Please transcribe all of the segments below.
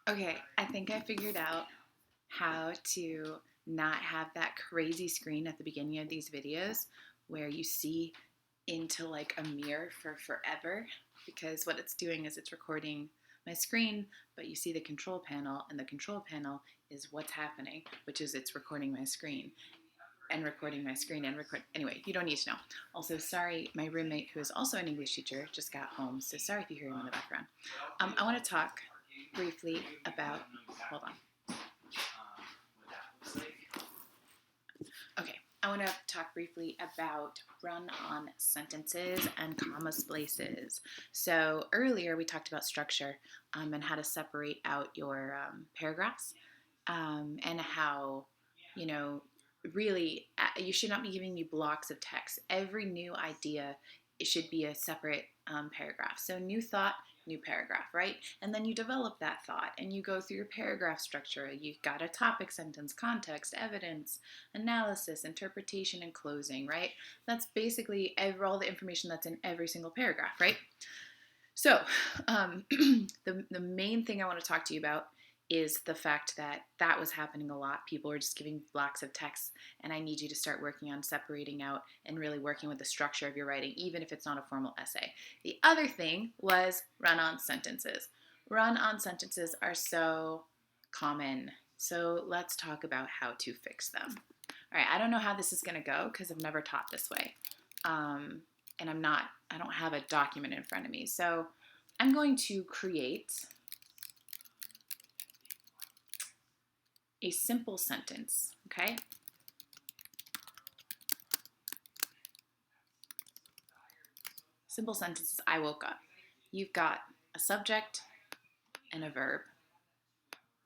Okay, I think I figured out how to not have that crazy screen at the beginning of these videos where you see into like a mirror for forever, because what it's doing is it's recording my screen, but you see the control panel, and the control panel is what's happening, which is it's recording my screen and recording my screen and record. Anyway, you don't need to know. Also, sorry, my roommate, who is also an English teacher, just got home, so sorry if you hear him in the background. I want to talk briefly about. Hold on. Okay, I want to talk briefly about run-on sentences and comma splices. So earlier we talked about structure and how to separate out your paragraphs and how, you know, really you should not be giving me blocks of text. Every new idea, it should be a separate paragraph. So new thought, new paragraph, right? And then you develop that thought and you go through your paragraph structure. You've got a topic, sentence, context, evidence, analysis, interpretation, and closing, right? That's basically all the information that's in every single paragraph, right? So, the main thing I want to talk to you about is the fact that that was happening a lot. People were just giving blocks of text, and I need you to start working on separating out and really working with the structure of your writing, even if it's not a formal essay. The other thing was run on sentences. Run on sentences are so common. So, let's talk about how to fix them. All right, I don't know how this is going to go because I've never taught this way. And I don't have a document in front of me. So I'm going to create a simple sentence, okay? Simple sentence is I woke up. You've got a subject and a verb,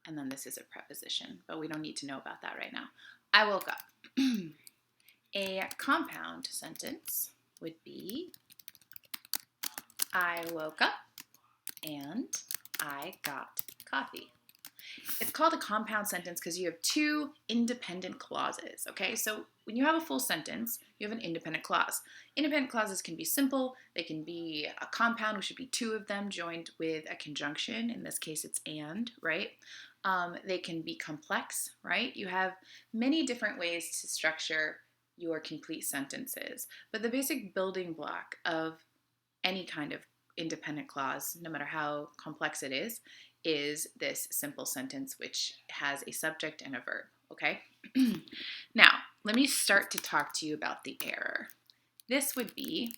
and then this is a preposition, but we don't need to know about that right now. I woke up. A compound sentence would be I woke up and I got coffee. It's called a compound sentence because you have two independent clauses, okay? So when you have a full sentence, you have an independent clause. Independent clauses can be simple. They can be a compound, which would be two of them joined with a conjunction. In this case, it's and, right? They can be complex, right? You have many different ways to structure your complete sentences. But the basic building block of any kind of independent clause, no matter how complex it is this simple sentence which has a subject and a verb, okay? Now, let me start to talk to you about the error. This would be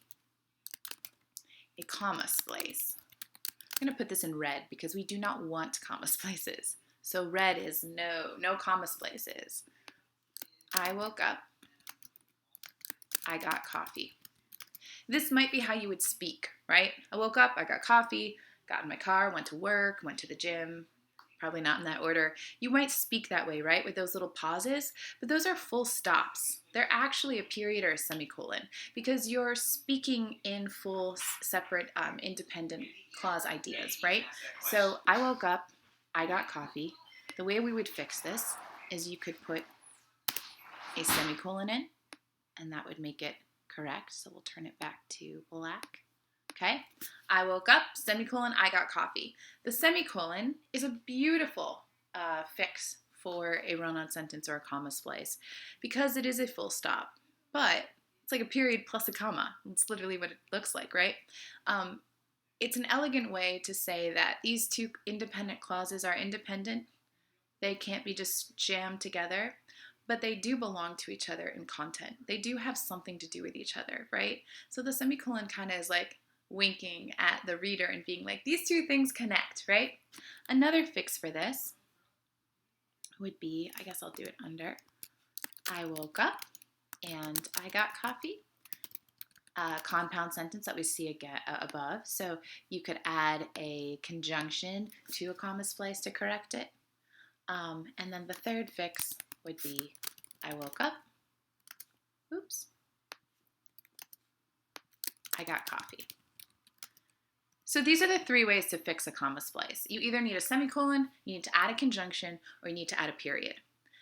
a comma splice. I'm going to put this in red because we do not want comma splices. So red is no comma splices. I woke up. I got coffee. This might be how you would speak, right? I woke up, I got coffee, got in my car, went to work, went to the gym. Probably not in that order. You might speak that way, right? With those little pauses, but those are full stops. They're actually a period or a semicolon because you're speaking in full, separate, independent clause ideas, right? So I woke up, I got coffee. The way we would fix this is you could put a semicolon in, and that would make it correct. So we'll turn it back to black. Okay, I woke up, semicolon, I got coffee. The semicolon is a beautiful fix for a run-on sentence or a comma splice because it is a full stop, but it's like a period plus a comma. It's literally what it looks like, right? It's an elegant way to say that these two independent clauses are independent. They can't be just jammed together, but they do belong to each other in content. They do have something to do with each other, right? So the semicolon kind of is like winking at the reader and being like, these two things connect, right? Another fix for this would be, I guess I'll do it under, I woke up and I got coffee. Compound sentence that we see again above. So you could add a conjunction to a comma splice to correct it. And then the third fix would be I woke up. Oops. I got coffee. So these are the three ways to fix a comma splice. You either need a semicolon, you need to add a conjunction, or you need to add a period.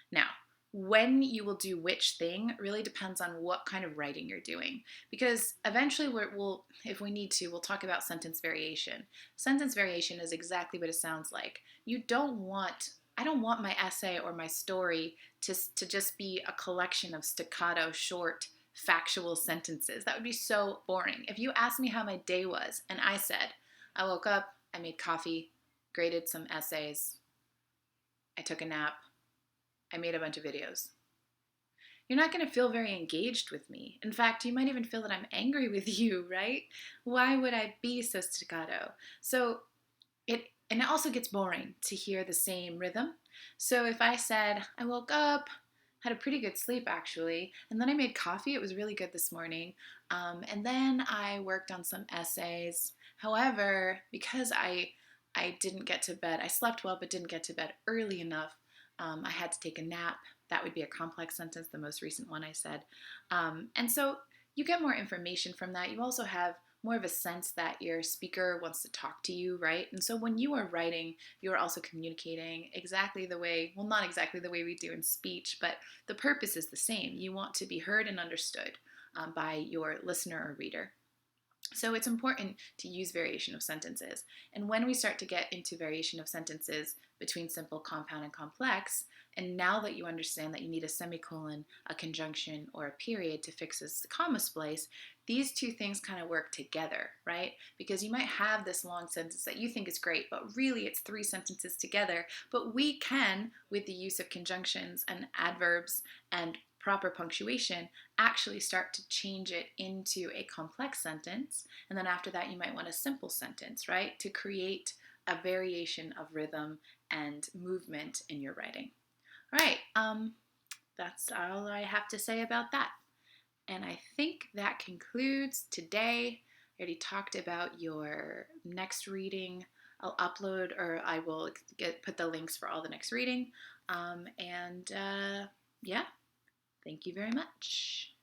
Now, when you will do which thing really depends on what kind of writing you're doing. Because eventually, we'll, if we need to, we'll talk about sentence variation. Sentence variation is exactly what it sounds like. I don't want my essay or my story to just be a collection of staccato, short, factual sentences. That would be so boring. If you asked me how my day was and I said, I woke up, I made coffee, graded some essays, I took a nap, I made a bunch of videos, you're not going to feel very engaged with me. In fact, you might even feel that I'm angry with you, right? Why would I be so staccato? And it also gets boring to hear the same rhythm. So if I said, I woke up, had a pretty good sleep actually, and then I made coffee, it was really good this morning, and then I worked on some essays. However, because I didn't get to bed, I slept well but didn't get to bed early enough, I had to take a nap. That would be a complex sentence, the most recent one I said. And so you get more information from that. You also have more of a sense that your speaker wants to talk to you, right? And so when you are writing, you are also communicating exactly the way, well, not exactly the way we do in speech, but the purpose is the same. You want to be heard and understood by your listener or reader. So it's important to use variation of sentences. And when we start to get into variation of sentences between simple, compound, and complex, and now that you understand that you need a semicolon, a conjunction, or a period to fix this comma splice, these two things kind of work together, right? Because you might have this long sentence that you think is great, but really it's three sentences together. But we can, with the use of conjunctions and adverbs and proper punctuation, actually start to change it into a complex sentence. And then after that, you might want a simple sentence, right? To create a variation of rhythm and movement in your writing. All right, that's all I have to say about that. And I think that concludes today. I already talked about your next reading. I'll upload, or I will put the links for all the next reading. Yeah, thank you very much.